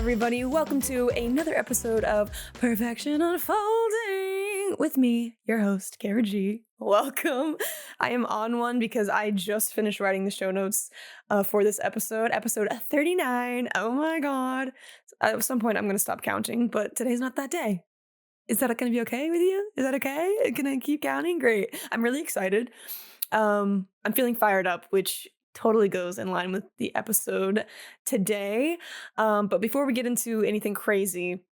everybody. Welcome to another episode of Perfection Unfolding with me, your host, Cara G. Welcome. I am on one because I just finished writing the show notes for this episode 39. Oh my God. At some point, I'm going to stop counting, but today's not that day. Is that going to be okay with you? Is that okay? Can I keep counting? Great. I'm really excited. I'm feeling fired up, which totally goes in line with the episode today. But before we get into anything crazy,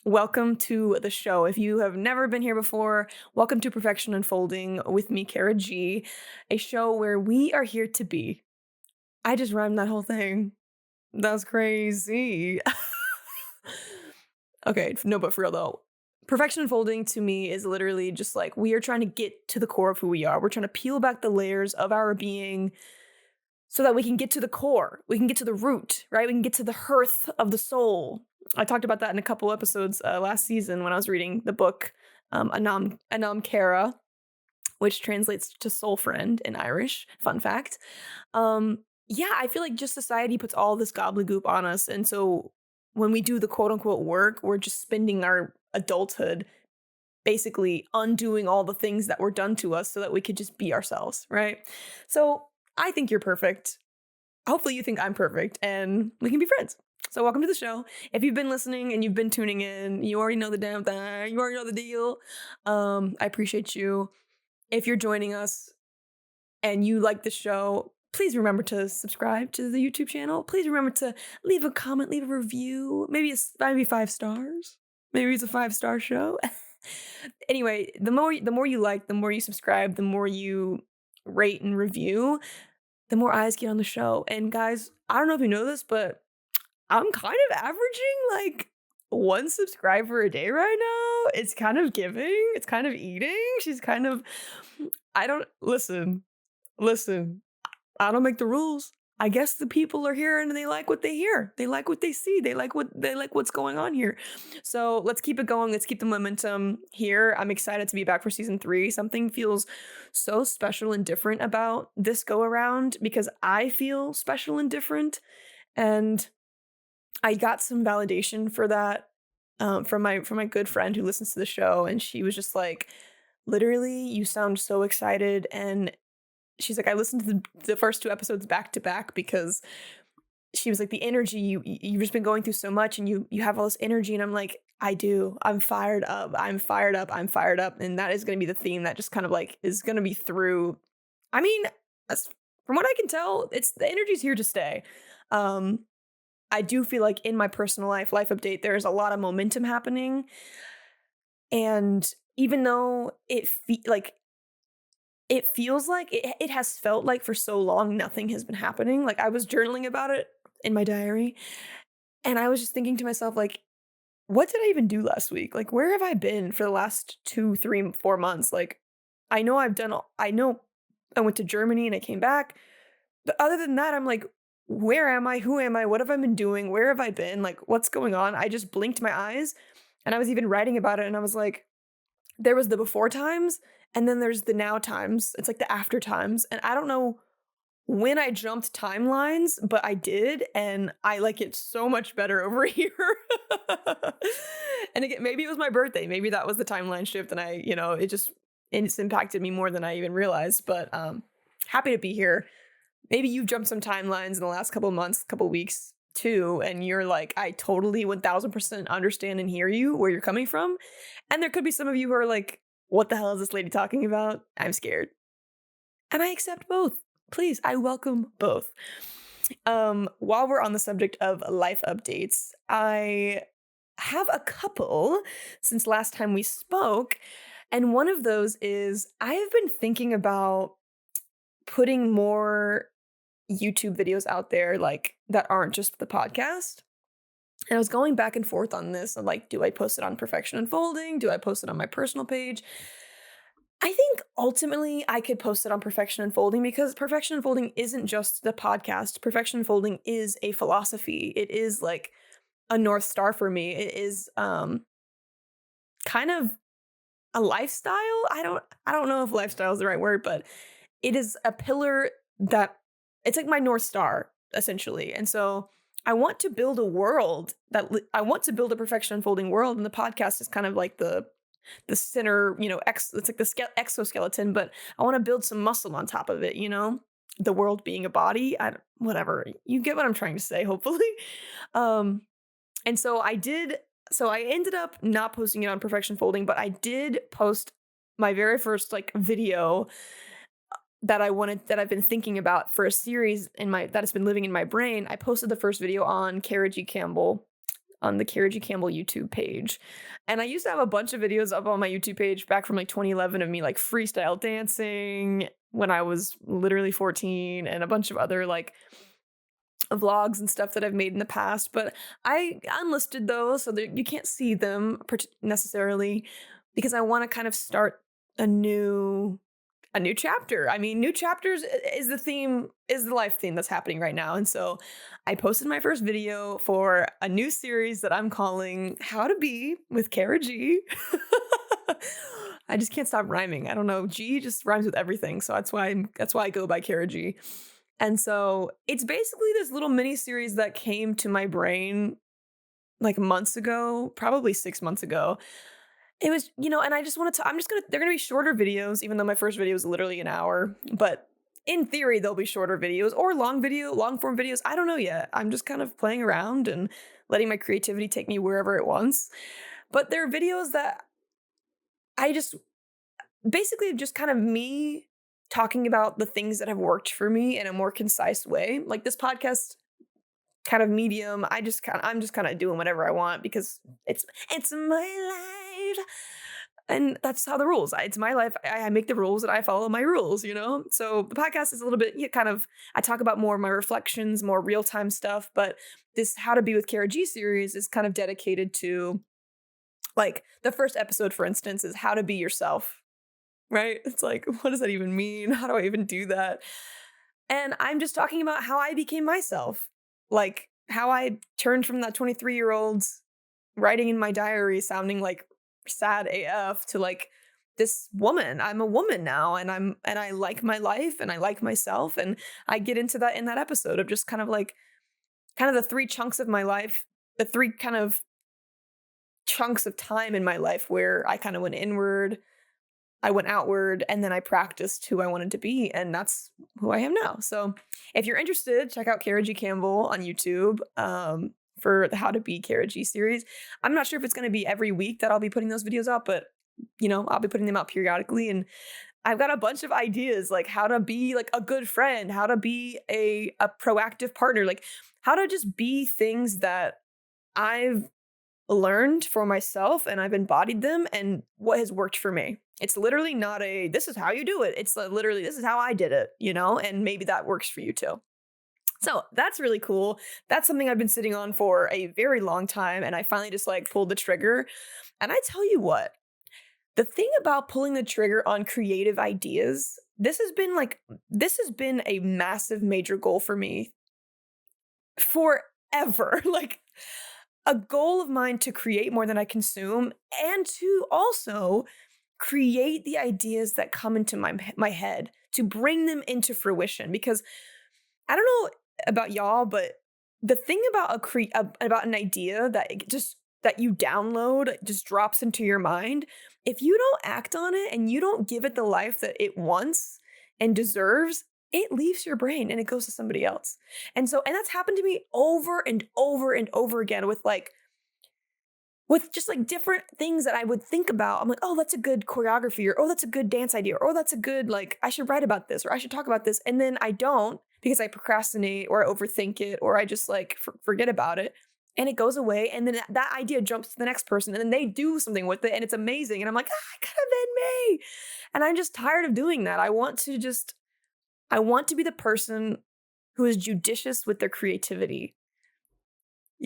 welcome to the show. If you have never been here before, welcome to Perfection Unfolding with me, Cara G, a show where we are here to be. I just rhymed that whole thing. That's crazy. Okay, no, but for real though. Perfection Unfolding to me is literally just like we are trying to get to the core of who we are. We're trying to peel back the layers of our being so that we can get to the core. We can get to the root, right? We can get to the hearth of the soul. I talked about that in a couple episodes last season when I was reading the book Anam Cara, which translates to soul friend in Irish. Fun fact. Yeah, I feel like just society puts all this gobbledygook on us. And so when we do the quote unquote work, we're just spending our adulthood basically undoing all the things that were done to us so that we could just be ourselves, right? So I think you're perfect. Hopefully you think I'm perfect and we can be friends. So welcome to the show. If you've been listening and you've been tuning in, you already know the damn thing. You already know the deal. I appreciate you. If you're joining us and you like the show, please remember to subscribe to the YouTube channel. Please remember to leave a comment, leave a review. Maybe 5 stars. Maybe it's a 5-star show. Anyway, the more you like, the more you subscribe, the more you rate and review, the more eyes get on the show. And guys, I don't know if you know this, but I'm kind of averaging like 1 subscriber a day right now. It's kind of giving. It's kind of eating. She's kind of, listen, I don't make the rules. I guess the people are here and they like what they hear. They like what they see. They like what's going on here. So let's keep it going. Let's keep the momentum here. I'm excited to be back for season 3. Something feels so special and different about this go around because I feel special and different. And I got some validation for that from my good friend who listens to the show. And she was just like, literally, you sound so excited. And she's like, I listened to the first 2 episodes back to back because she was like, the energy, you've just been going through so much and you have all this energy. And I'm like, I do. I'm fired up. And that is going to be the theme that just kind of like is going to be through. I mean, from what I can tell, the energy's here to stay. I do feel like in my personal life update, there's a lot of momentum happening. And even though it feels like it has felt like for so long nothing has been happening. Like I was journaling about it in my diary and I was just thinking to myself, like, what did I even do last week? Like, where have I been for the last 2, 3, 4 months? Like, I know I went to Germany and I came back. But other than that, I'm like, where am I? Who am I? What have I been doing? Where have I been? Like, what's going on? I just blinked my eyes and I was even writing about it and I was like, there was the before times and then there's the now times. It's like the after times. And I don't know when I jumped timelines, but I did. And I like it so much better over here. And again, maybe it was my birthday. Maybe that was the timeline shift. And it's impacted me more than I even realized. But happy to be here. Maybe you've jumped some timelines in the last couple of months, couple of weeks too. And you're like, I totally 1000% understand and hear you where you're coming from. And there could be some of you who are like, what the hell is this lady talking about? I'm scared. And I accept both. Please, I welcome both. While we're on the subject of life updates, I have a couple since last time we spoke. And one of those is I have been thinking about putting more YouTube videos out there like that aren't just the podcast. And I was going back and forth on this. I'm like, do I post it on Perfection Unfolding? Do I post it on my personal page? I think ultimately I could post it on Perfection Unfolding because Perfection Unfolding isn't just the podcast. Perfection Unfolding is a philosophy. It is like a North Star for me. It is kind of a lifestyle. I don't know if lifestyle is the right word, but it is a pillar that it's like my North Star essentially. And so I want to build a world I want to build a perfection unfolding world, and the podcast is kind of like the center, it's like the exoskeleton, but I want to build some muscle on top of it, the world being a body. Whatever. You get what I'm trying to say, hopefully. Um, and so I ended up not posting it on perfection folding, but I did post my very first like video that I've been thinking about for a series that has been living in my brain. I posted the first video on Cara G Campbell on the Cara G Campbell YouTube page. And I used to have a bunch of videos up on my YouTube page back from like 2011 of me like freestyle dancing when I was literally 14, and a bunch of other like vlogs and stuff that I've made in the past, but I unlisted those so that you can't see them necessarily, because I want to kind of start a new chapter. I mean, new chapters is the life theme that's happening right now. And so I posted my first video for a new series that I'm calling How to Be with Cara G. I just can't stop rhyming. I don't know. G just rhymes with everything. So that's why I go by Cara G. And so it's basically this little mini series that came to my brain like months ago, probably 6 months ago. It was, and I just wanted to, they're going to be shorter videos, even though my first video was literally an hour, but in theory, they'll be shorter videos or long form videos. I don't know yet. I'm just kind of playing around and letting my creativity take me wherever it wants. But they're videos that basically just kind of me talking about the things that have worked for me in a more concise way. Like this podcast kind of medium, I'm just kind of doing whatever I want because it's my life. And that's how the rules. It's my life. I make the rules and I follow my rules, So the podcast is a little bit I talk about more of my reflections, more real-time stuff, but this How to Be with Cara G series is kind of dedicated to, like, the first episode, for instance, is how to be yourself, right? It's like, what does that even mean? How do I even do that? And I'm just talking about how I became myself. Like how I turned from that 23-year-old writing in my diary sounding like sad AF to like this woman. I'm a woman now, and I like my life and I like myself, and I get into that in that episode of just kind of the three chunks of my life, the three kind of chunks of time in my life where I kind of went inward, I went outward, and then I practiced who I wanted to be, and that's who I am now. So if you're interested, check out Cara G Campbell on YouTube for the How to Be Cara G series. I'm not sure if it's going to be every week that I'll be putting those videos out, but I'll be putting them out periodically. And I've got a bunch of ideas, like how to be like a good friend, how to be a proactive partner, like how to just be things that I've learned for myself and I've embodied them and what has worked for me. It's literally not this is how you do it. It's literally, this is how I did it, and maybe that works for you too. So that's really cool. That's something I've been sitting on for a very long time. And I finally just pulled the trigger. And I tell you what, the thing about pulling the trigger on creative ideas, this has been a massive major goal for me forever. Like a goal of mine to create more than I consume, and to also create the ideas that come into my head, to bring them into fruition. Because I don't know about y'all, but the thing about about an idea that you download just drops into your mind, if you don't act on it and you don't give it the life that it wants and deserves, it leaves your brain and it goes to somebody else. And that's happened to me over and over and over again with just different things that I would think about. I'm like, oh, that's a good choreography, or oh, that's a good dance idea, or oh, that's a good, I should write about this, or I should talk about this. And then I don't, because I procrastinate or I overthink it, or I just forget about it, and it goes away. And then that idea jumps to the next person, and then they do something with it, and it's amazing. And I'm like, it could have been me. And I'm just tired of doing that. I want to be the person who is judicious with their creativity,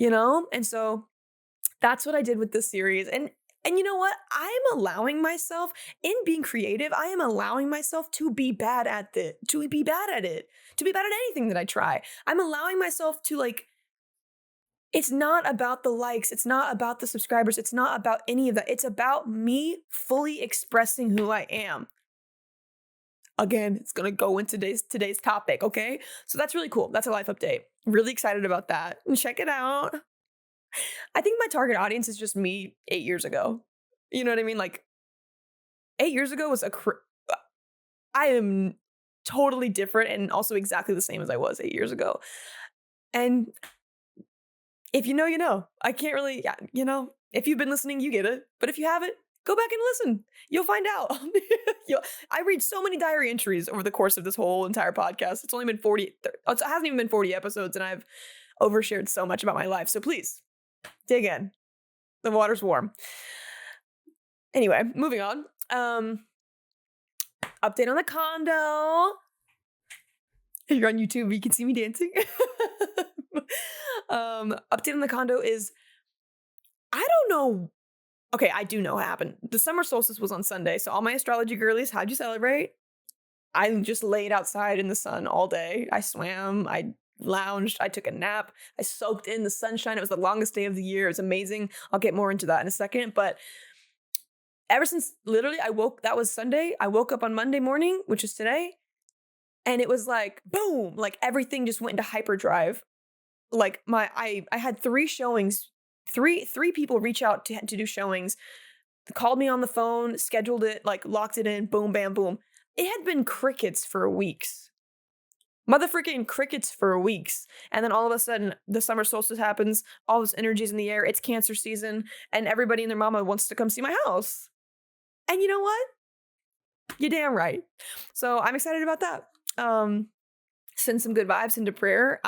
And so that's what I did with this series. And you know what? I am allowing myself, in being creative, I am allowing myself to be bad at it, to be bad at anything that I try. I'm allowing myself to it's not about the likes. It's not about the subscribers. It's not about any of that. It's about me fully expressing who I am. Again, it's going to go into today's topic, okay? So that's really cool. That's a life update. Really excited about that. Check it out. I think my target audience is just me 8 years ago. You know what I mean? Like 8 years ago was I am totally different and also exactly the same as I was 8 years ago. And if you know, you know. I can't really, yeah, if you've been listening, you get it. But if you haven't, go back and listen. You'll find out. I read so many diary entries over the course of this whole entire podcast. It's only been it hasn't even been 40 episodes, and I've overshared so much about my life. So please, dig in. The water's warm. Anyway, moving on. Update on the condo. If you're on YouTube, you can see me dancing. Update on the condo is, I don't know. Okay, I do know what happened. The summer solstice was on Sunday, so all my astrology girlies, how'd you celebrate? I just laid outside in the sun all day. I swam, I lounged, I took a nap, I soaked in the sunshine. It was the longest day of the year. It was amazing. I'll get more into that in a second, but ever since literally that was Sunday, I woke up on Monday morning, which is today, and it was like, boom, like everything just went into hyperdrive. Like I had 3 showings, three people reach out to do showings, called me on the phone, scheduled it, like locked it in, boom, bam, boom. It had been crickets for weeks. Motherfucking crickets for weeks. And then all of a sudden, the summer solstice happens, all this energy's in the air, it's Cancer season, and everybody and their mama wants to come see my house. And you know what? You're damn right. So I'm excited about that. Send some good vibes into prayer.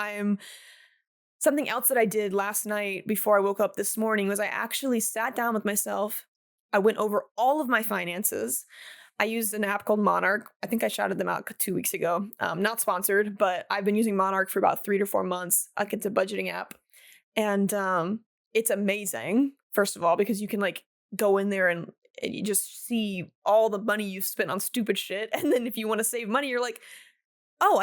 Something else that I did last night before I woke up this morning was I actually sat down with myself. I went over all of my finances. I used an app called Monarch. I think I shouted them out 2 weeks ago. Not sponsored, but I've been using Monarch for about 3 to 4 months. It's a budgeting app. And it's amazing, first of all, because you can like go in there and you just see all the money you've spent on stupid shit. And then if you want to save money, you're like, oh,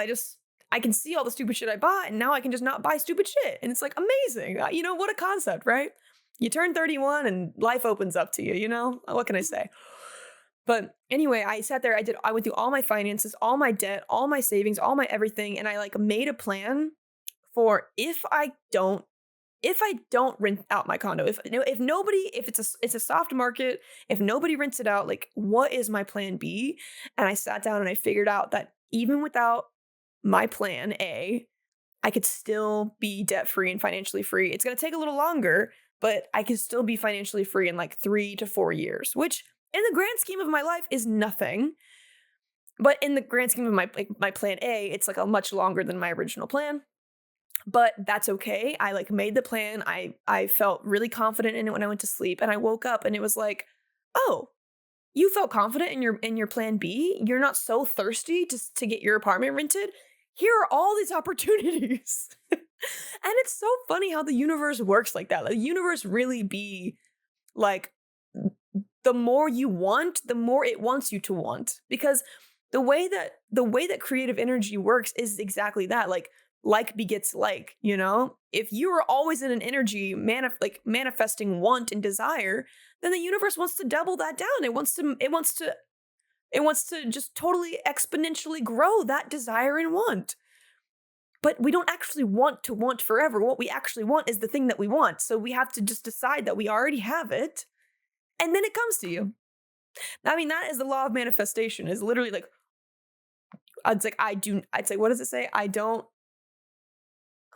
I can see all the stupid shit I bought, and now I can just not buy stupid shit. And it's like amazing. What a concept, right? You turn 31 and life opens up to you, What can I say? But anyway, I sat there, I went through all my finances, all my debt, all my savings, all my everything, and I like made a plan for if I don't rent out my condo, if it's a soft market, if nobody rents it out, like what is my plan B? And I sat down and I figured out that even without my plan A, I could still be debt-free and financially free. It's going to take a little longer, but I can still be financially free in like 3 to 4 years, which in the grand scheme of my life is nothing. But in the grand scheme of my plan A, it's like a much longer than my original plan. But that's okay. I like made the plan. I felt really confident in it when I went to sleep, and I woke up and it was like, oh, you felt confident in your plan B? You're not so thirsty to get your apartment rented? Here are all these opportunities. And it's so funny how the universe works like that. Like, the universe really be like, the more you want, the more it wants you to want. Because the way that creative energy works is exactly that. Like begets like, if you are always in an energy manifesting want and desire, then the universe wants to double that down. It wants to just totally exponentially grow that desire and want. But we don't actually want to want forever. What we actually want is the thing that we want. So we have to just decide that we already have it, and then it comes to you. I mean, that is the law of manifestation. Is literally like, I'd say, what does it say?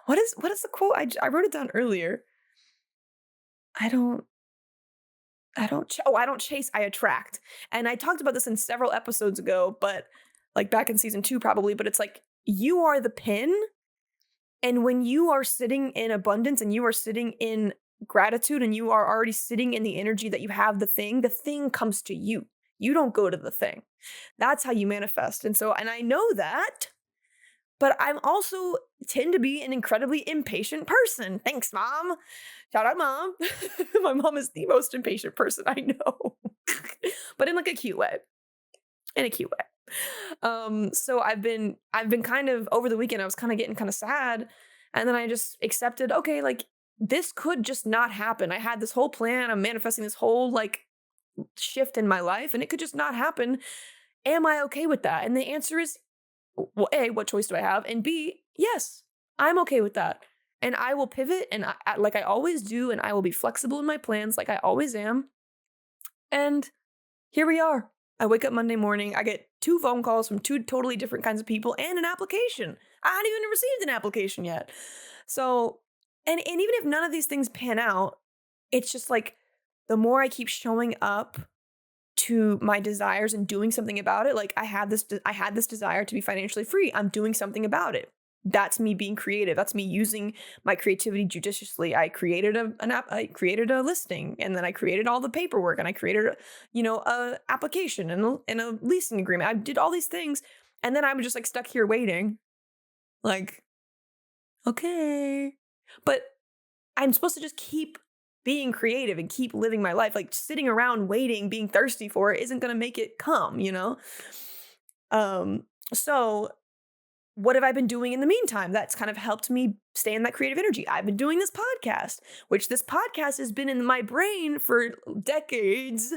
What is the quote? I wrote it down earlier. I don't chase, I attract. And I talked about this in several episodes ago, but like back in season 2 probably, but it's like, you are the pin. And when you are sitting in abundance and you are sitting in gratitude and you are already sitting in the energy that you have the thing comes to you. You don't go to the thing. That's how you manifest. And I know that, but I'm also tend to be an incredibly impatient person. Thanks, Mom. Shout out, Mom. My mom is the most impatient person I know, but in like a cute way. In a cute way. So I've been kind of, over the weekend, I was kind of getting kind of sad. And then I just accepted, okay, like this could just not happen. I had this whole plan. I'm manifesting this whole like shift in my life, and it could just not happen. Am I okay with that? And the answer is, well, A, what choice do I have? And B, yes, I'm okay with that. And I will pivot and like I always do, and I will be flexible in my plans like I always am. And here we are. I wake up Monday morning, I get 2 phone calls from 2 totally different kinds of people and an application. I haven't even received an application yet. So, and even if none of these things pan out, it's just like the more I keep showing up to my desires and doing something about it, like I had this desire to be financially free. I'm doing something about it. That's me being creative. That's me using my creativity judiciously. I created I created a listing, and then I created all the paperwork, and I created a application and a leasing agreement. I did all these things, and then I'm just like stuck here waiting. Like, okay. But I'm supposed to just keep being creative and keep living my life. Like sitting around waiting, being thirsty for it isn't going to make it come, you know? So what have I been doing in the meantime? That's kind of helped me stay in that creative energy. I've been doing this podcast, which this podcast has been in my brain for decades.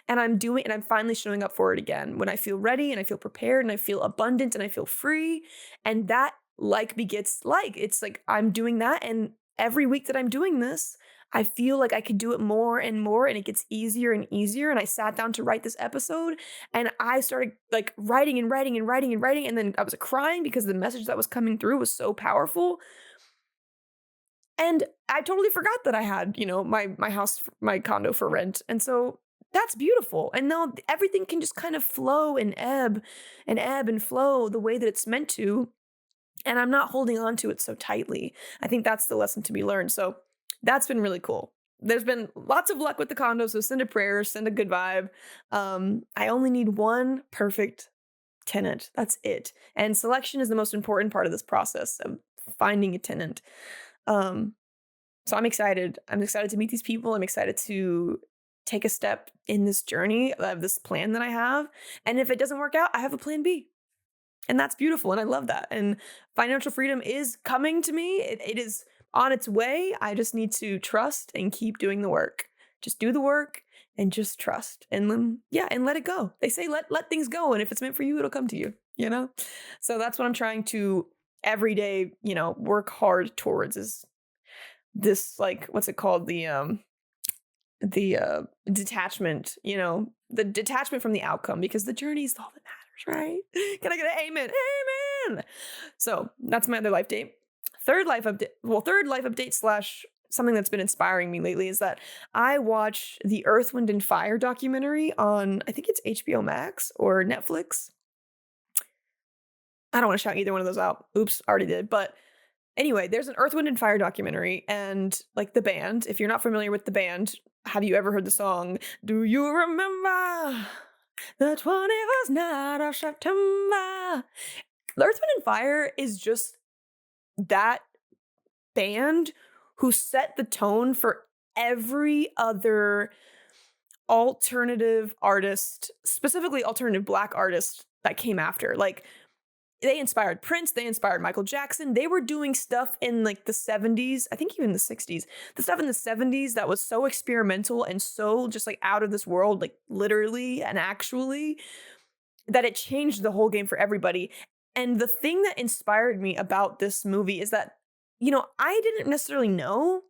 And I'm finally showing up for it again when I feel ready and I feel prepared and I feel abundant and I feel free. And that like begets like. It's like I'm doing that. And every week that I'm doing this, I feel like I could do it more and more, and it gets easier and easier. And I sat down to write this episode, and I started like writing and writing and writing and writing. And then I was crying because the message that was coming through was so powerful. And I totally forgot that I had, my house, my condo for rent. And so that's beautiful. And now everything can just kind of flow and ebb and flow the way that it's meant to. And I'm not holding on to it so tightly. I think that's the lesson to be learned. So that's been really cool. There's been lots of luck with the condo, so send a prayer, send a good vibe. I only need one perfect tenant. That's it. And selection is the most important part of this process of finding a tenant. So I'm excited. I'm excited to meet these people. I'm excited to take a step in this journey of this plan that I have. And if it doesn't work out, I have a plan B. And that's beautiful. And I love that. And financial freedom is coming to me. It is on its way. I just need to trust and keep doing the work. Just do the work and just trust. And then, and let it go. They say let things go. And if it's meant for you, it'll come to you, So that's what I'm trying to every day, work hard towards is this, like, what's it called? The detachment, the detachment from the outcome, because the journey is all that matters, right? Can I get an amen? Amen. So that's my other life date. Third life update / something that's been inspiring me lately is that I watch the Earth, Wind, and Fire documentary on, I think it's HBO Max or Netflix. I don't want to shout either one of those out. Oops, already did. But anyway, there's an Earth, Wind, and Fire documentary, and like the band, if you're not familiar with the band, have you ever heard the song, Do You Remember the 21st night of September? The Earth, Wind, and Fire is just that band who set the tone for every other alternative artist, specifically alternative Black artist that came after. Like, they inspired Prince, they inspired Michael Jackson. They were doing stuff in like the 70s, I think even the 60s. The stuff in the 70s that was so experimental and so just like out of this world, like literally and actually, that it changed the whole game for everybody. And the thing that inspired me about this movie is that, I didn't necessarily know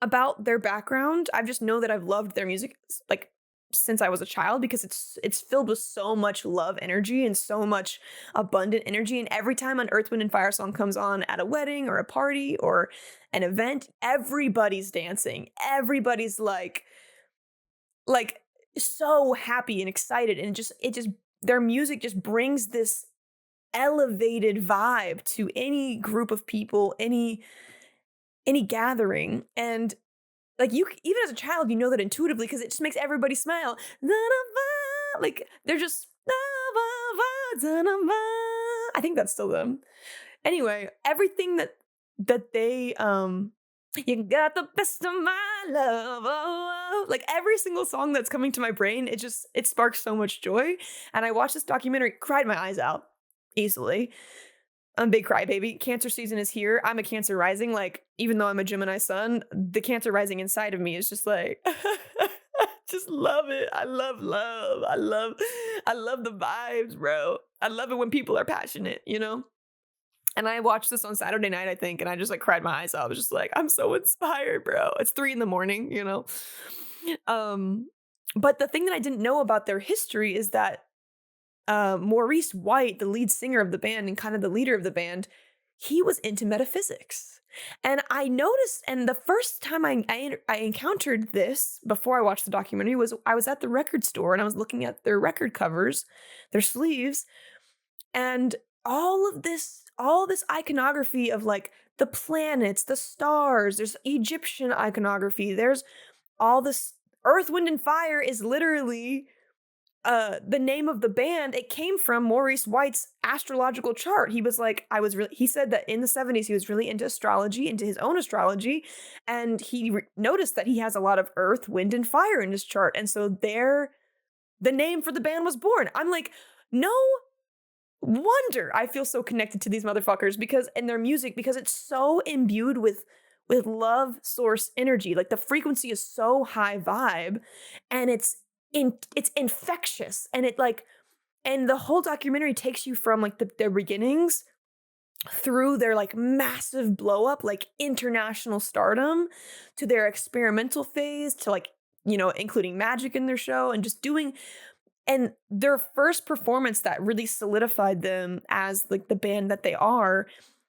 about their background. I just know that I've loved their music like since I was a child, because it's filled with so much love energy and so much abundant energy. And every time an Earth, Wind, and Fire song comes on at a wedding or a party or an event, everybody's dancing. Everybody's like so happy and excited. And it just their music just brings this elevated vibe to any group of people, any gathering. And like, you, even as a child, you know that intuitively, because it just makes everybody smile. Like, they're just, I think that's still them. Anyway, everything that they, you got the best of my love. Oh. Like, every single song that's coming to my brain, it sparks so much joy. And I watched this documentary, cried my eyes out easily. I'm a big crybaby. Cancer season is here. I'm a Cancer rising. Like, even though I'm a Gemini sun, the Cancer rising inside of me is just like, just love it. I love love. I love the vibes, bro. I love it when people are passionate, And I watched this on Saturday night, I think, and I just like cried my eyes out. I was just like, I'm so inspired, bro. It's 3 in the morning, you know? Um, but the thing that I didn't know about their history is that Maurice White, the lead singer of the band and kind of the leader of the band, he was into metaphysics. And I noticed, and the first time I encountered this before I watched the documentary was I was at the record store and I was looking at their record covers, their sleeves, and all this iconography of like the planets, the stars, there's Egyptian iconography, there's all this Earth, Wind, and Fire is literally the name of the band. It came from Maurice White's astrological chart. He was like, he said that in the 70s, he was really into astrology, into his own astrology. And he noticed that he has a lot of earth, wind, and fire in his chart. And so the name for the band was born. I'm like, no wonder I feel so connected to these motherfuckers because in their music, because it's so imbued with love source energy. Like the frequency is so high vibe and it's infectious and and the whole documentary takes you from like their beginnings through their like massive blow up, like international stardom, to their experimental phase, to like, you know, including magic in their show and just doing. And their first performance that really solidified them as like the band that they are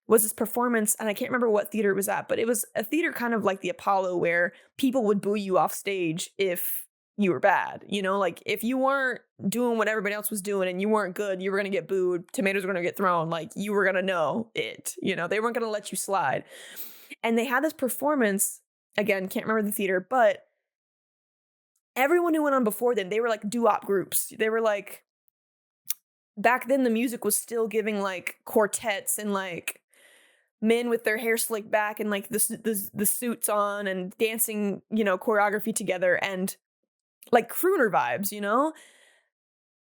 was this performance, and I can't remember what theater it was at, but it was a theater kind of like the Apollo where people would boo you off stage if you were bad. You know, like if you weren't doing what everybody else was doing and you weren't good, you were going to get booed. Tomatoes were going to get thrown. Like you were going to know it. You know, they weren't going to let you slide. And they had this performance, again, can't remember the theater, but everyone who went on before them, they were like doo-wop groups. They were like, back then the music was still giving like quartets and like men with their hair slicked back and like the suits on and dancing, you know, choreography together and like crooner vibes, you know?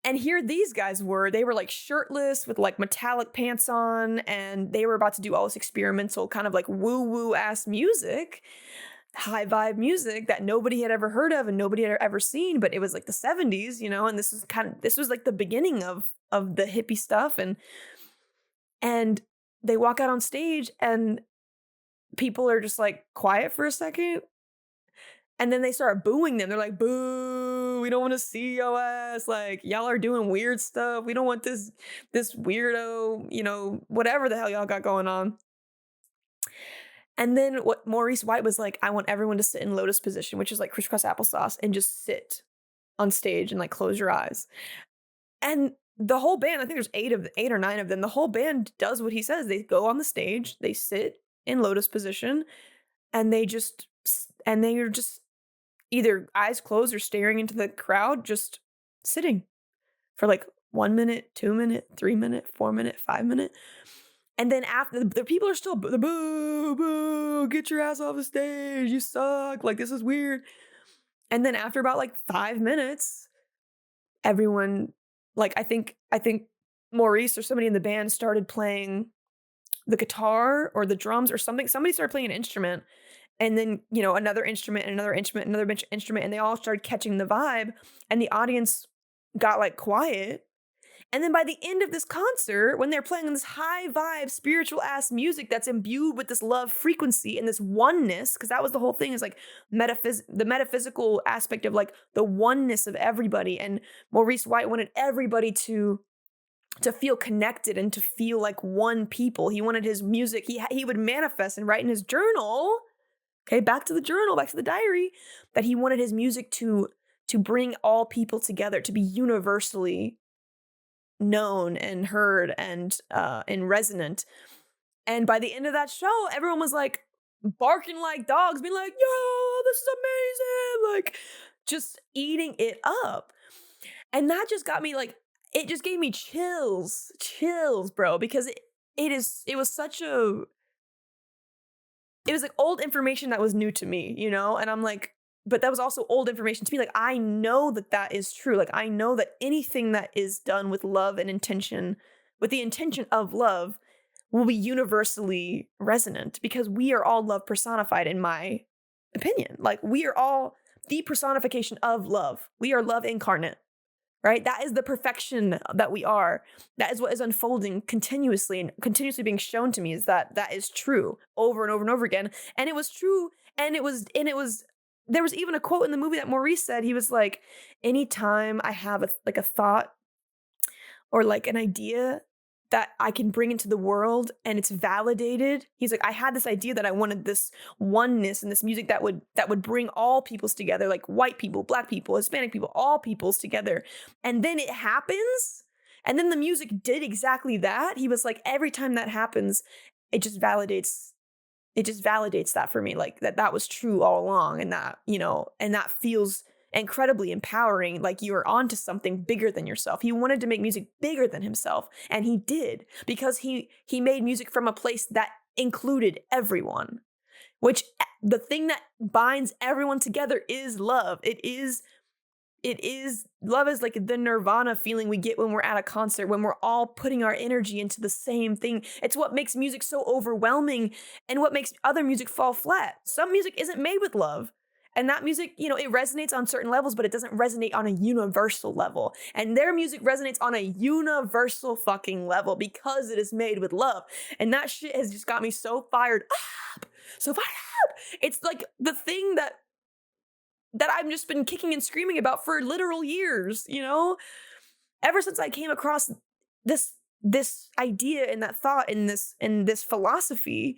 And here these guys they were like shirtless with like metallic pants on, and they were about to do all this experimental kind of like woo-woo ass music, high vibe music that nobody had ever heard of and nobody had ever seen, but it was like the 70s, you know, and this was like the beginning of the hippie stuff. And they walk out on stage and people are just like quiet for a second. And then they start booing them. They're like, boo, we don't want to see your ass. Like, y'all are doing weird stuff. We don't want this weirdo, you know, whatever the hell y'all got going on. And then what Maurice White was like, I want everyone to sit in lotus position, which is like crisscross applesauce, and just sit on stage and like close your eyes. And the whole band, I think there's 8 or 9 of them. The whole band does what he says. They go on the stage, they sit in lotus position, and they're just either eyes closed or staring into the crowd, just sitting for like 1 minute, 2 minute, 3 minute, 4 minute, 5 minute. And then after the people are still boo, boo, get your ass off the stage. You suck. Like, this is weird. And then after about like 5 minutes, everyone, like, I think Maurice or somebody in the band started playing the guitar or the drums or something. Somebody started playing an instrument, and then, you know, another instrument and another instrument, another instrument, and they all started catching the vibe, and the audience got like quiet. And then by the end of this concert, when they're playing this high vibe, spiritual ass music that's imbued with this love frequency and this oneness, because that was the whole thing, is like the metaphysical aspect of like the oneness of everybody. And Maurice White wanted everybody to feel connected and to feel like one people. He wanted his music, he would manifest and write in his journal, okay, back to the journal, back to the diary, that he wanted his music to bring all people together, to be universally known and heard and resonant. And by the end of that show, everyone was like barking like dogs, being like, yo, this is amazing, like just eating it up. And that just got me like, it just gave me chills, bro, because it was like old information that was new to me, you know? And I'm like, but that was also old information to me. Like, I know that is true. Like, I know that anything that is done with love and intention, with the intention of love, will be universally resonant, because we are all love personified, in my opinion. Like, we are all the personification of love. We are love incarnate. right? That is the perfection that we are. That is what is unfolding continuously and continuously being shown to me is that that is true over and over and over again. And it was true. And there was even a quote in the movie that Maurice said. He was like, anytime I have a thought or like an idea that I can bring into the world and it's validated. He's like, I had this idea that I wanted this oneness and this music that would bring all peoples together, like white people, black people, Hispanic people, all peoples together. And then it happens. And then the music did exactly that. He was like, every time that happens, it just validates that for me, like that was true all along. And that, and that feels incredibly empowering, like you are onto something bigger than yourself. He wanted to make music bigger than himself, and he did, because he made music from a place that included everyone, which the thing that binds everyone together is love. It is love is like the nirvana feeling we get when we're at a concert, when we're all putting our energy into the same thing. It's what makes music so overwhelming and what makes other music fall flat. Some music isn't made with love. And that music, it resonates on certain levels, but it doesn't resonate on a universal level. And their music resonates on a universal fucking level because it is made with love. And that shit has just got me so fired up. So fired up. It's like the thing that I've just been kicking and screaming about for literal years, ever since I came across this idea and that thought and this philosophy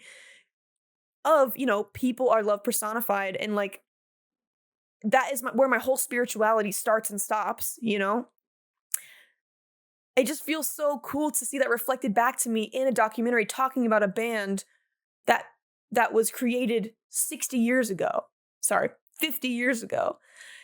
of, people are love personified, and like that is where my whole spirituality starts and stops. It just feels so cool to see that reflected back to me in a documentary talking about a band that was created 60 years ago. Sorry, 50 years ago.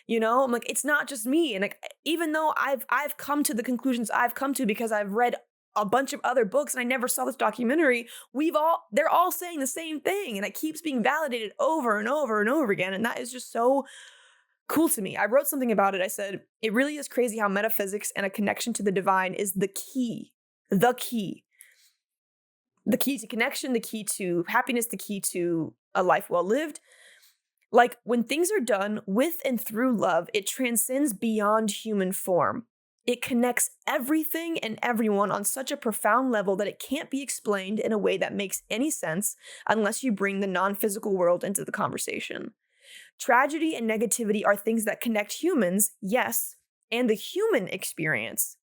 I'm like, it's not just me. And like, even though I've come to the conclusions I've come to because I've read a bunch of other books and I never saw this documentary, they're all saying the same thing, and it keeps being validated over and over and over again. And that is just so cool to me. I wrote something about it. I said, it really is crazy how metaphysics and a connection to the divine is the key to connection, the key to happiness, the key to a life well lived. Like when things are done with and through love, it transcends beyond human form. It connects everything and everyone on such a profound level that it can't be explained in a way that makes any sense unless you bring the non-physical world into the conversation. Tragedy and negativity are things that connect humans, yes, and the human experience.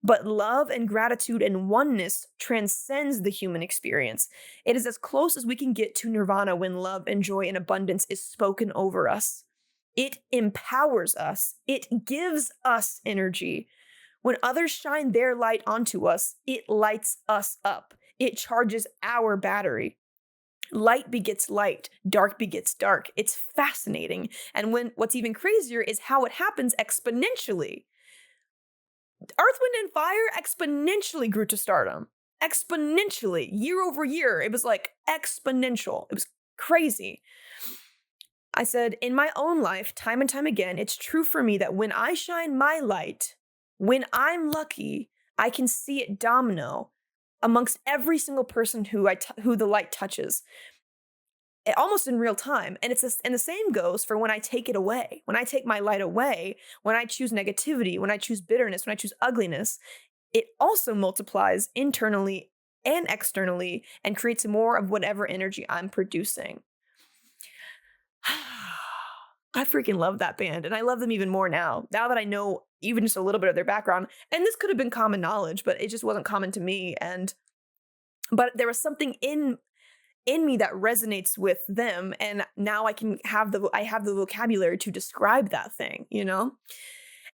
But love and gratitude and oneness transcends the human experience. It is as close as we can get to nirvana when love and joy and abundance is spoken over us. It empowers us. It gives us energy. When others shine their light onto us, it lights us up. It charges our battery. Light begets light, dark begets dark. It's fascinating. And what's even crazier is how it happens exponentially. Earth, Wind, and Fire exponentially grew to stardom. Exponentially, year over year. It was like exponential. It was crazy. I said, in my own life, time and time again, it's true for me that when I shine my light, when I'm lucky, I can see it domino amongst every single person who the light touches, almost in real time. And and the same goes for when I take it away. When I take my light away, when I choose negativity, when I choose bitterness, when I choose ugliness, it also multiplies internally and externally and creates more of whatever energy I'm producing. I freaking love that band, and I love them even more now that I know even just a little bit of their background. And this could have been common knowledge, but it just wasn't common to me. But there was something in me that resonates with them, and now I have the vocabulary to describe that thing,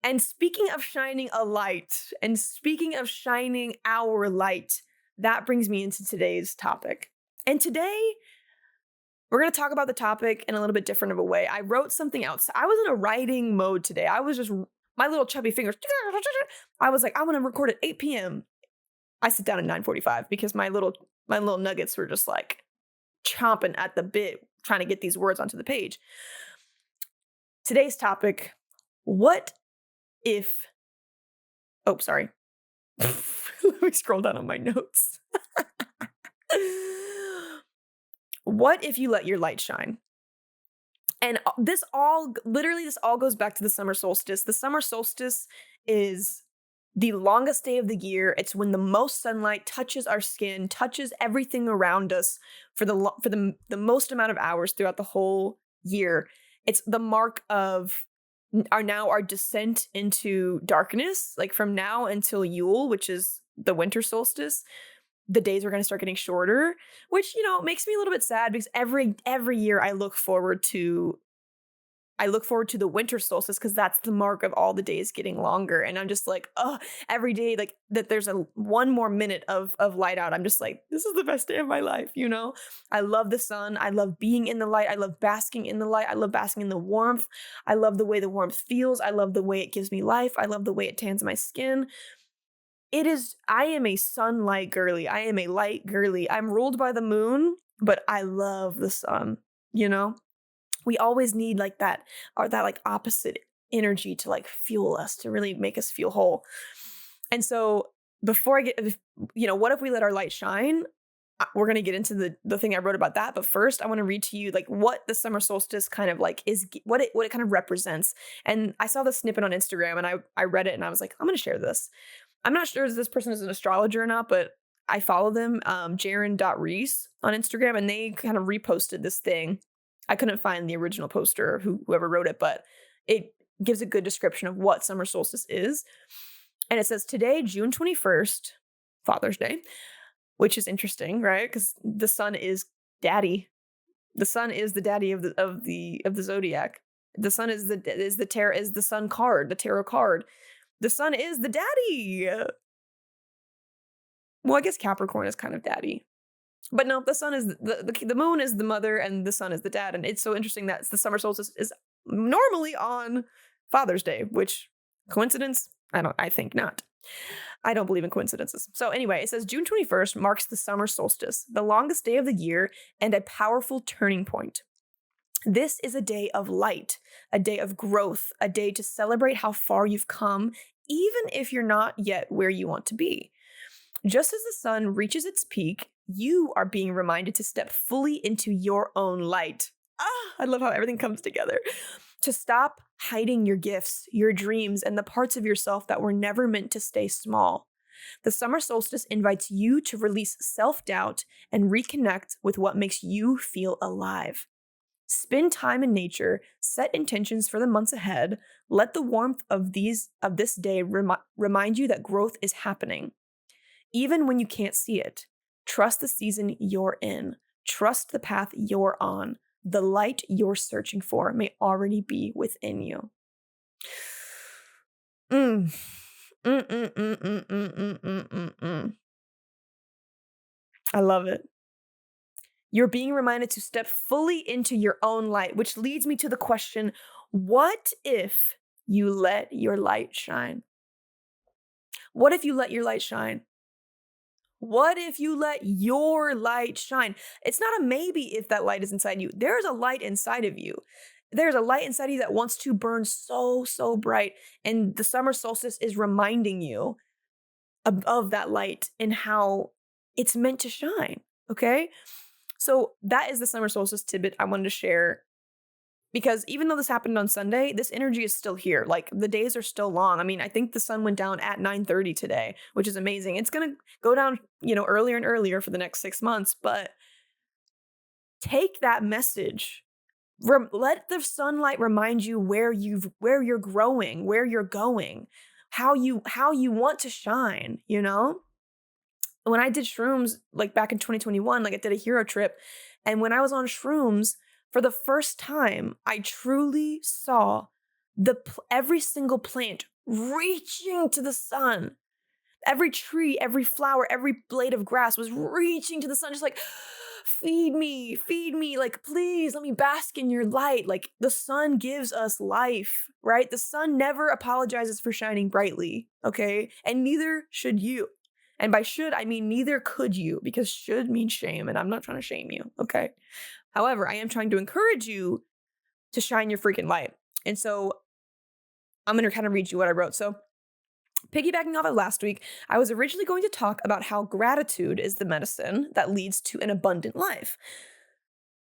And speaking of shining a light, and speaking of shining our light, that brings me into today's topic. And today, we're going to talk about the topic in a little bit different of a way. I wrote something else. I was in a writing mode today. I was just, my little chubby fingers, I was like, I want to record at 8 p.m. I sit down at 9:45 because my little nuggets were just like chomping at the bit, trying to get these words onto the page. Today's topic, what if, oh, sorry. Let me scroll down on my notes. What if you let your light shine? And this all goes back to the summer solstice. The summer solstice is the longest day of the year. It's when the most sunlight touches our skin, touches everything around us for the most amount of hours throughout the whole year. It's the mark of our descent into darkness, like from now until Yule, which is the winter solstice. The days are going to start getting shorter, which, makes me a little bit sad because every year I look forward to the winter solstice because that's the mark of all the days getting longer. And I'm just like, oh, every day, like that there's one more minute of light out. I'm just like, this is the best day of my life, I love the sun. I love being in the light. I love basking in the light. I love basking in the warmth. I love the way the warmth feels. I love the way it gives me life. I love the way it tans my skin. I am a sunlight girly. I am a light girly. I'm ruled by the moon, but I love the sun, We always need like that, or that like opposite energy to like fuel us, to really make us feel whole. And so before I get, what if we let our light shine? We're going to get into the thing I wrote about that. But first I want to read to you like what the summer solstice kind of like is, what it kind of represents. And I saw the snippet on Instagram and I read it and I was like, I'm going to share this. I'm not sure if this person is an astrologer or not, but I follow them, Jaren.Reese on Instagram, and they kind of reposted this thing. I couldn't find the original poster, whoever wrote it, but it gives a good description of what summer solstice is. And it says, today, June 21st, Father's Day, which is interesting, right? Because the sun is daddy. The sun is the daddy of the zodiac. The sun is the sun card, the tarot card. The sun is the daddy. Well, I guess Capricorn is kind of daddy. But no, the sun is the moon is the mother and the sun is the dad. And it's so interesting that the summer solstice is normally on Father's Day, which coincidence? I think not. I don't believe in coincidences. So anyway, it says June 21st marks the summer solstice, the longest day of the year and a powerful turning point. This is a day of light, a day of growth, a day to celebrate how far you've come, even if you're not yet where you want to be. Just as the sun reaches its peak, you are being reminded to step fully into your own light. I love how everything comes together. To stop hiding your gifts, your dreams, and the parts of yourself that were never meant to stay small. The summer solstice invites you to release self-doubt and reconnect with what makes you feel alive. Spend time in nature, set intentions for the months ahead. Let the warmth of this day remind you that growth is happening. Even when you can't see it, trust the season you're in. Trust the path you're on. The light you're searching for may already be within you. I love it. You're being reminded to step fully into your own light, which leads me to the question, what if you let your light shine? What if you let your light shine? What if you let your light shine? It's not a maybe if that light is inside you. There's a light inside of you. There's a light inside of you that wants to burn so, so bright. And the summer solstice is reminding you of that light and how it's meant to shine, okay? So that is the summer solstice tidbit I wanted to share, because even though this happened on Sunday, this energy is still here. Like the days are still long. I mean, I think the sun went down at 9:30 today, which is amazing. It's going to go down, earlier and earlier for the next 6 months, but take that message. Let the sunlight remind you where you're growing, where you're going, how you want to shine, When I did shrooms, like back in 2021, like I did a hero trip. And when I was on shrooms, for the first time, I truly saw every single plant reaching to the sun. Every tree, every flower, every blade of grass was reaching to the sun, just like, feed me, like, please let me bask in your light. Like the sun gives us life, right? The sun never apologizes for shining brightly, okay? And neither should you. And by should, I mean neither could you, because should means shame, and I'm not trying to shame you, okay? However, I am trying to encourage you to shine your freaking light. And so I'm going to kind of read you what I wrote. So piggybacking off of last week, I was originally going to talk about how gratitude is the medicine that leads to an abundant life.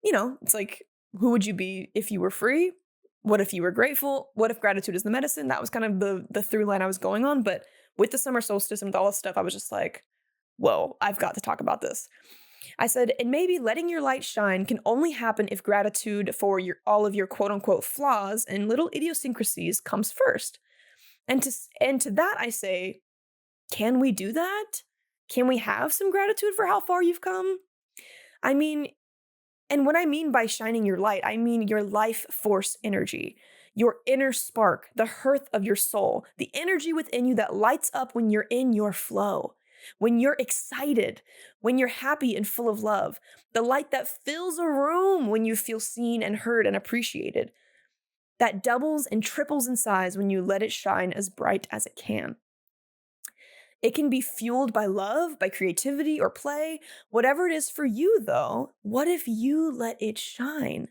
It's like Who would you be if you were free? What if you were grateful? What if gratitude is the medicine? That was kind of the through line I was going on. But with the summer solstice and with all this stuff, I was just like, whoa, I've got to talk about this. I said, and maybe letting your light shine can only happen if gratitude for all of your quote unquote flaws and little idiosyncrasies comes first. And to that I say, can we do that? Can we have some gratitude for how far you've come? I mean, and what I mean by shining your light, I mean your life force energy, your inner spark, the hearth of your soul, the energy within you that lights up when you're in your flow, when you're excited, when you're happy and full of love, the light that fills a room when you feel seen and heard and appreciated, that doubles and triples in size when you let it shine as bright as it can. It can be fueled by love, by creativity or play, whatever it is for you though. What if you let it shine?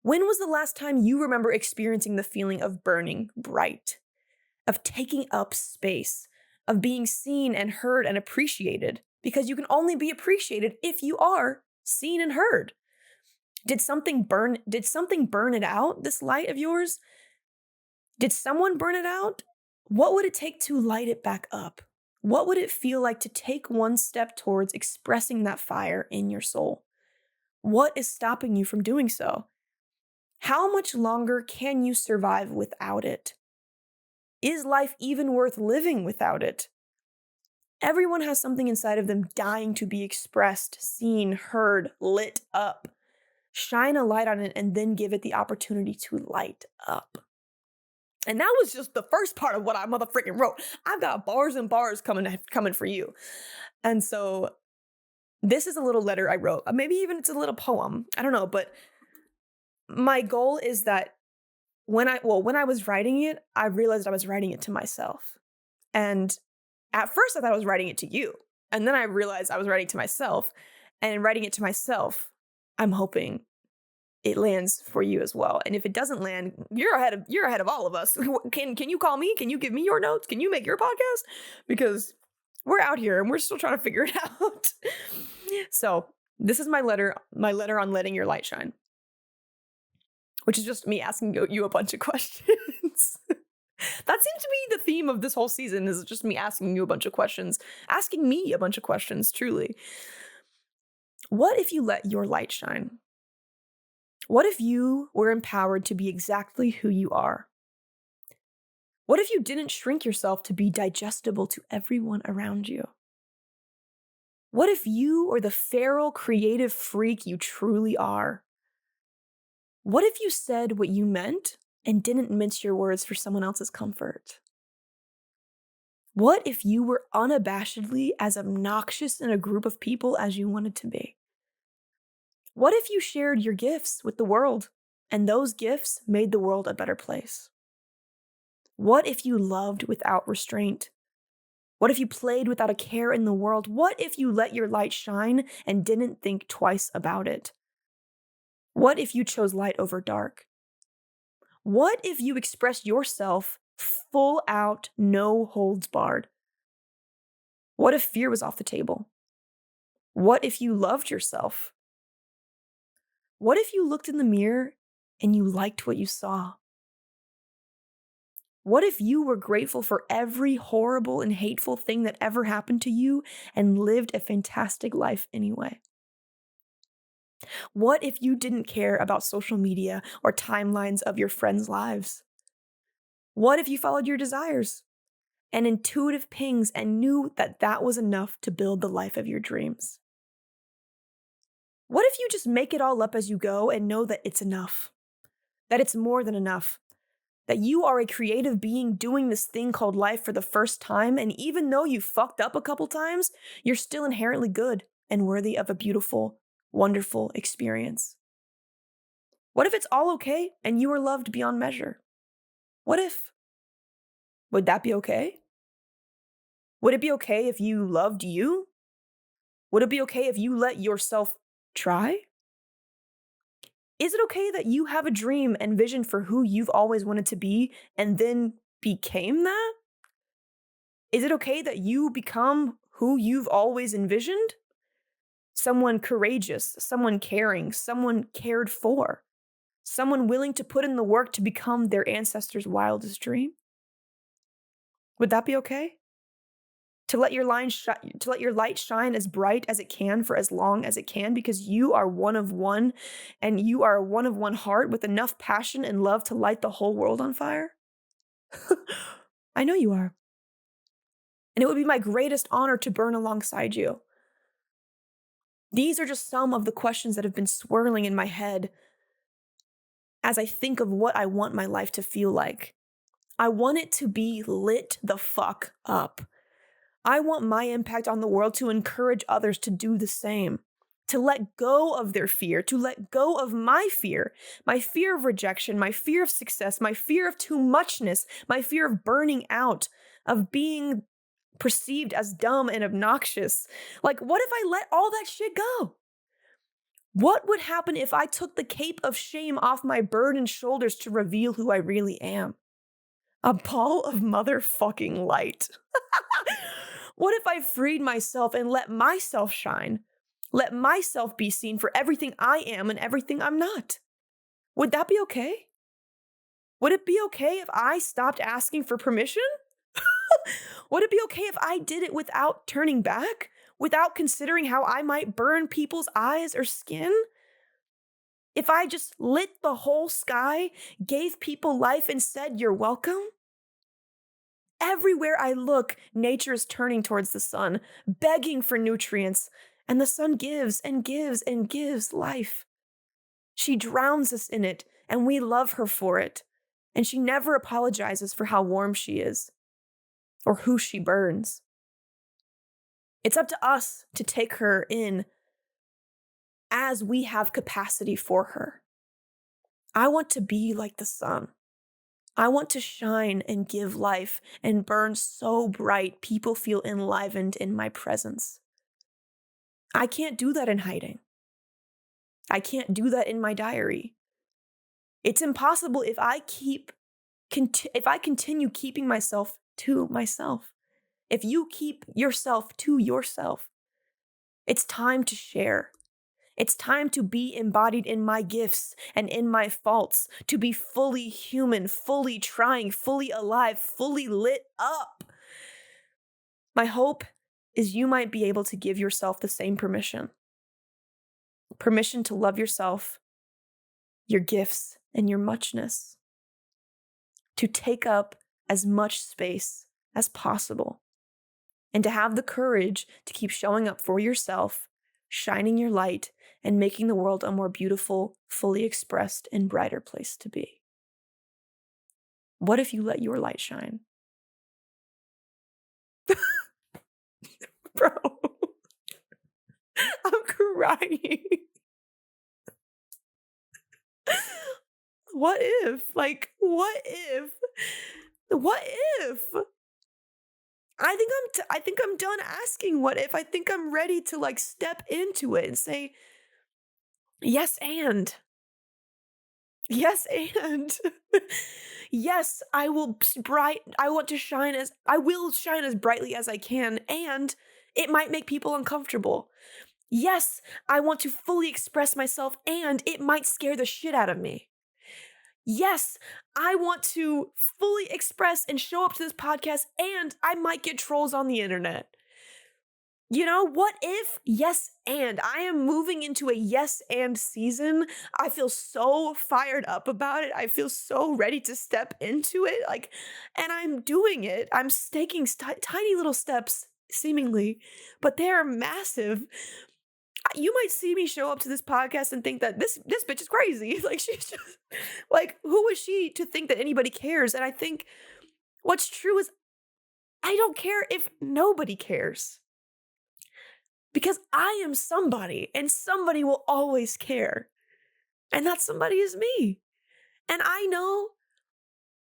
When was the last time you remember experiencing the feeling of burning bright, of taking up space, of being seen and heard and appreciated? Because you can only be appreciated if you are seen and heard. Did something burn it out, this light of yours? Did someone burn it out? What would it take to light it back up? What would it feel like to take one step towards expressing that fire in your soul? What is stopping you from doing so? How much longer can you survive without it? Is life even worth living without it? Everyone has something inside of them dying to be expressed, seen, heard, lit up. Shine a light on it and then give it the opportunity to light up. And that was just the first part of what I motherfucking wrote. I've got bars and bars coming for you. And so this is a little letter I wrote. Maybe even it's a little poem. I don't know. But my goal is that when I was writing it, I realized I was writing it to myself. And at first I thought I was writing it to you. And then I realized I was writing it to myself. And in writing it to myself, I'm hoping it lands for you as well. And if it doesn't land, you're ahead of all of us. Can you call me? Can you give me your notes? Can you make your podcast? Because we're out here and we're still trying to figure it out. So this is my letter on letting your light shine, which is just me asking you a bunch of questions. That seems to be the theme of this whole season, is just me asking you a bunch of questions, asking me a bunch of questions, truly. What if you let your light shine? What if you were empowered to be exactly who you are? What if you didn't shrink yourself to be digestible to everyone around you? What if you were the feral, creative freak you truly are? What if you said what you meant and didn't mince your words for someone else's comfort? What if you were unabashedly as obnoxious in a group of people as you wanted to be? What if you shared your gifts with the world and those gifts made the world a better place? What if you loved without restraint? What if you played without a care in the world? What if you let your light shine and didn't think twice about it? What if you chose light over dark? What if you expressed yourself full out, no holds barred? What if fear was off the table? What if you loved yourself? What if you looked in the mirror and you liked what you saw? What if you were grateful for every horrible and hateful thing that ever happened to you and lived a fantastic life anyway? What if you didn't care about social media or timelines of your friends' lives? What if you followed your desires and intuitive pings and knew that that was enough to build the life of your dreams? What if you just make it all up as you go and know that it's enough, that it's more than enough, that you are a creative being doing this thing called life for the first time, and even though you fucked up a couple times, you're still inherently good and worthy of a beautiful, wonderful experience? What if it's all okay and you are loved beyond measure? What if? Would that be okay? Would it be okay if you loved you? Would it be okay if you let yourself try? Is it okay that you have a dream and vision for who you've always wanted to be and then became that? Is it okay that you become who you've always envisioned? Someone courageous, someone caring, someone cared for. Someone willing to put in the work to become their ancestors' wildest dream? Would that be okay? To let your light shine as bright as it can for as long as it can, because you are one of one, and you are one of one heart with enough passion and love to light the whole world on fire? I know you are. And it would be my greatest honor to burn alongside you. These are just some of the questions that have been swirling in my head as I think of what I want my life to feel like. I want it to be lit the fuck up. I want my impact on the world to encourage others to do the same, to let go of their fear, to let go of my fear of rejection, my fear of success, my fear of too muchness, my fear of burning out, of being perceived as dumb and obnoxious. Like, what if I let all that shit go? What would happen if I took the cape of shame off my burdened shoulders to reveal who I really am? A ball of motherfucking light. What if I freed myself and let myself shine? Let myself be seen for everything I am and everything I'm not? Would that be okay? Would it be okay if I stopped asking for permission? Would it be okay if I did it without turning back? Without considering how I might burn people's eyes or skin? If I just lit the whole sky, gave people life and said, "You're welcome"? Everywhere I look, nature is turning towards the sun, begging for nutrients, and the sun gives and gives and gives life. She drowns us in it, and we love her for it. And she never apologizes for how warm she is or who she burns. It's up to us to take her in as we have capacity for her. I want to be like the sun. I want to shine and give life and burn so bright people feel enlivened in my presence. I can't do that in hiding. I can't do that in my diary. It's impossible if I continue keeping myself to myself. If you keep yourself to yourself, it's time to share. It's time to be embodied in my gifts and in my faults, to be fully human, fully trying, fully alive, fully lit up. My hope is you might be able to give yourself the same permission. Permission to love yourself, your gifts, and your muchness. To take up as much space as possible. And to have the courage to keep showing up for yourself, shining your light, and making the world a more beautiful, fully expressed, and brighter place to be. What if you let your light shine? Bro, I'm crying. What if? Like, what if? What if? I think I'm done asking what if. I think I'm ready to like step into it and say, yes, and. Yes, and. Yes, I will shine as brightly as I can, and it might make people uncomfortable. Yes, I want to fully express myself, and it might scare the shit out of me. Yes, I want to fully express and show up to this podcast, and I might get trolls on the internet. You know, what if? Yes, and. I am moving into a yes and season. I feel so fired up about it. I feel so ready to step into it. And I'm doing it. I'm taking tiny little steps, seemingly, but they are massive. You might see me show up to this podcast and think that this bitch is crazy. Like, she's just, like, who is she to think that anybody cares? And I think what's true is I don't care if nobody cares. Because I am somebody, and somebody will always care. And that somebody is me. And I know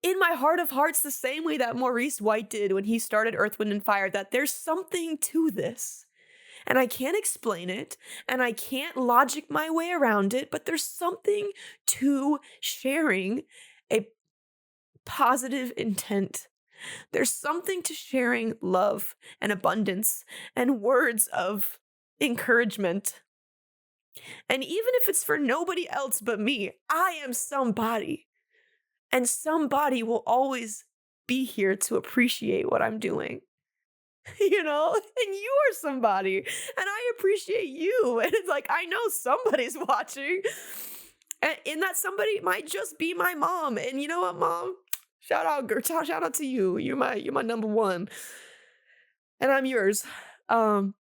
in my heart of hearts, the same way that Maurice White did when he started Earth, Wind, and Fire, that there's something to this. And I can't explain it, and I can't logic my way around it, but there's something to sharing a positive intent. There's something to sharing love and abundance and words of encouragement And even if it's for nobody else but me, I am somebody. And somebody will always be here to appreciate what I'm doing. You know, and you are somebody, and I appreciate you. And it's like, I know somebody's watching, and that somebody might just be my mom. And you know what, mom? Shout out, girl, shout out to you. You're my number one, and I'm yours. Um,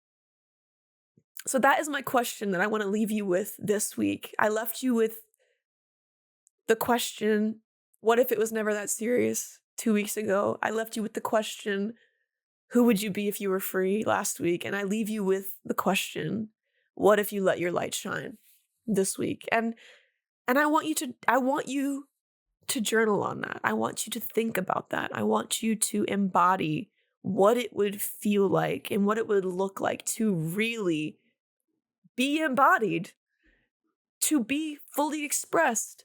so that is my question that I want to leave you with this week. I left you with the question, what if it was never that serious 2 weeks ago? I left you with the question, who would you be if you were free last week? And I leave you with the question, what if you let your light shine this week? And I want you to journal on that. I want you to think about that. I want you to embody what it would feel like and what it would look like to really be embodied, to be fully expressed.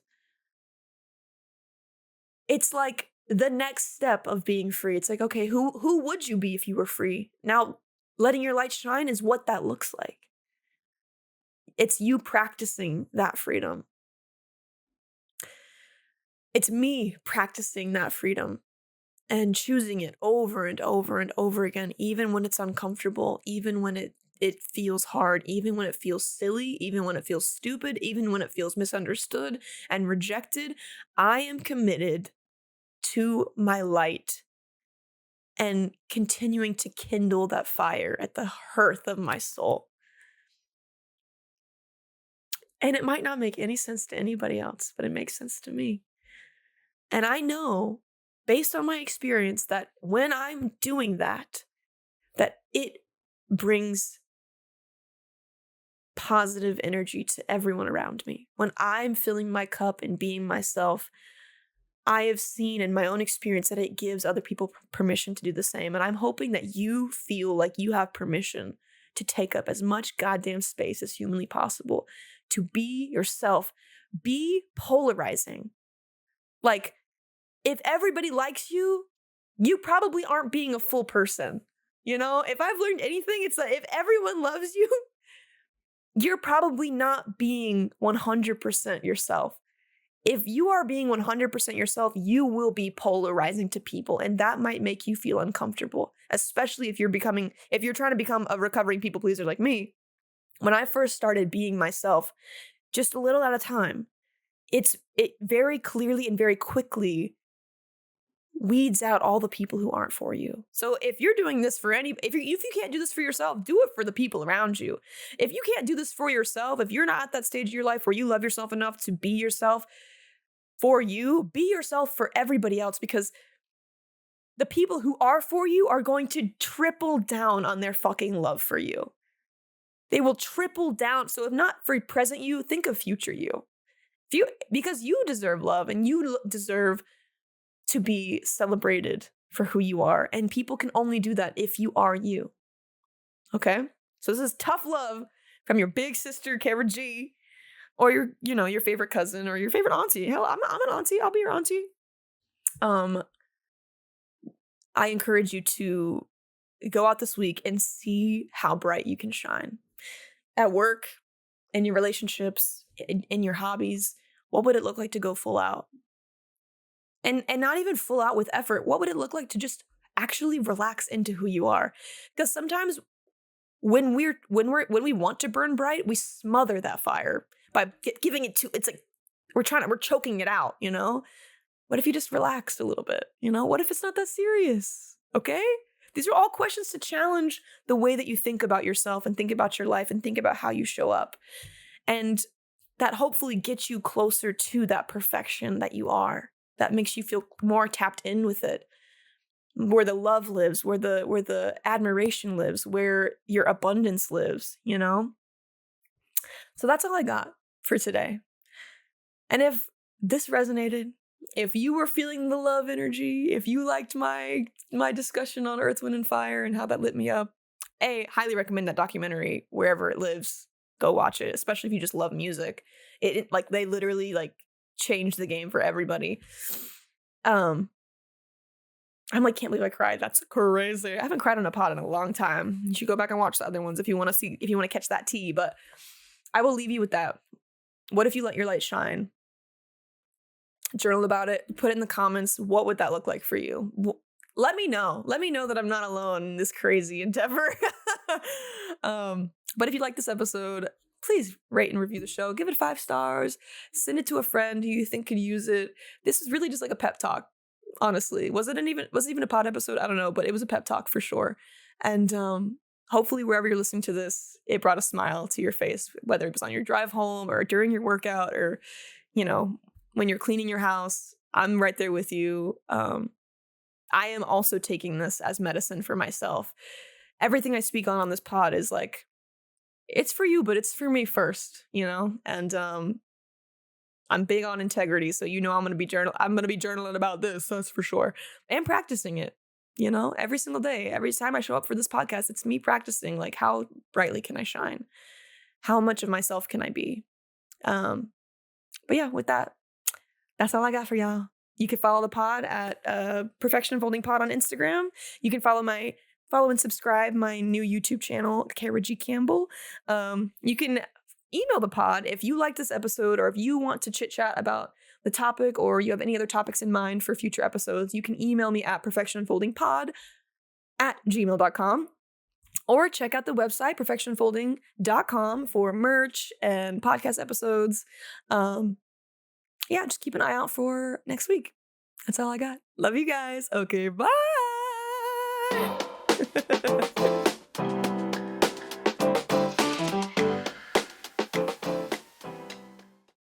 It's like the next step of being free. It's like, okay, who would you be if you were free? Now, letting your light shine is what that looks like. It's you practicing that freedom. It's me practicing that freedom and choosing it over and over and over again, even when it's uncomfortable, even when it feels hard, even when it feels silly, even when it feels stupid, even when it feels misunderstood and rejected. I am committed to my light and continuing to kindle that fire at the hearth of my soul. And it might not make any sense to anybody else, but it makes sense to me. And I know, based on my experience, that when I'm doing that it brings positive energy to everyone around me. When I'm filling my cup and being myself, I have seen in my own experience that it gives other people permission to do the same. And I'm hoping that you feel like you have permission to take up as much goddamn space as humanly possible, to be yourself, be polarizing. Like, if everybody likes you, you probably aren't being a full person. You know, if I've learned anything, it's that if everyone loves you, you're probably not being 100% yourself. If you are being 100% yourself, you will be polarizing to people, and that might make you feel uncomfortable, especially if you're trying to become a recovering people pleaser like me. When I first started being myself, just a little at a time, it very clearly and very quickly weeds out all the people who aren't for you. So if you're doing this for if you can't do this for yourself, do it for the people around you. If you can't do this for yourself, if you're not at that stage of your life where you love yourself enough to be yourself for you, be yourself for everybody else, because the people who are for you are going to triple down on their fucking love for you. They will triple down. So if not for present you, think of future you. Because you deserve love and you deserve to be celebrated for who you are. And people can only do that if you are you. Okay? So this is tough love from your big sister, Cara G, or your favorite cousin or your favorite auntie. Hell, I'm an auntie. I'll be your auntie. I encourage you to go out this week and see how bright you can shine. At work, in your relationships, in your hobbies, what would it look like to go full out? And not even full out with effort. What would it look like to just actually relax into who you are? Because sometimes when we want to burn bright, we smother that fire by giving it it's like we're choking it out, you know? What if you just relaxed a little bit? You know, what if it's not that serious? Okay? These are all questions to challenge the way that you think about yourself and think about your life and think about how you show up. And that hopefully gets you closer to that perfection that you are. That makes you feel more tapped in with it, where the love lives, where the admiration lives, where your abundance lives, you know? So that's all I got for today. And if this resonated, if you were feeling the love energy, if you liked my discussion on Earth, Wind, and Fire and how that lit me up, highly recommend that documentary wherever it lives. Go watch it, especially if you just love music. It like they literally like changed the game for everybody. I'm like, can't believe I cried. That's crazy. I haven't cried on a pod in a long time. You should go back and watch the other ones if you want to catch that tea. But I will leave you with that. What if you let your light shine? Journal about it. Put it in the comments. What would that look like for you? Let me know. Let me know that I'm not alone in this crazy endeavor. But if you like this episode, please rate and review the show. Give it 5 stars. Send it to a friend who you think could use it. This is really just like a pep talk, honestly. Was it even a pod episode? I don't know, but it was a pep talk for sure. And hopefully wherever you're listening to this, it brought a smile to your face, whether it was on your drive home or during your workout or, you know, when you're cleaning your house. I'm right there with you. I am also taking this as medicine for myself. Everything I speak on this pod is like, it's for you, but it's for me first, you know? And I'm big on integrity, so I'm going to be journaling about this, that's for sure. And practicing it, every single day. Every time I show up for this podcast, it's me practicing, like, how brightly can I shine? How much of myself can I be? But yeah, with that, that's all I got for y'all. You can follow the pod at Perfection Unfolding Pod on Instagram. You can follow and subscribe my new YouTube channel, Cara G Campbell. You can email the pod if you like this episode or if you want to chit chat about the topic or you have any other topics in mind for future episodes. You can email me at perfectionunfoldingpod@gmail.com or check out the website perfectionunfolding.com for merch and podcast episodes. Yeah, just keep an eye out for next week. That's all I got. Love you guys. Okay, bye.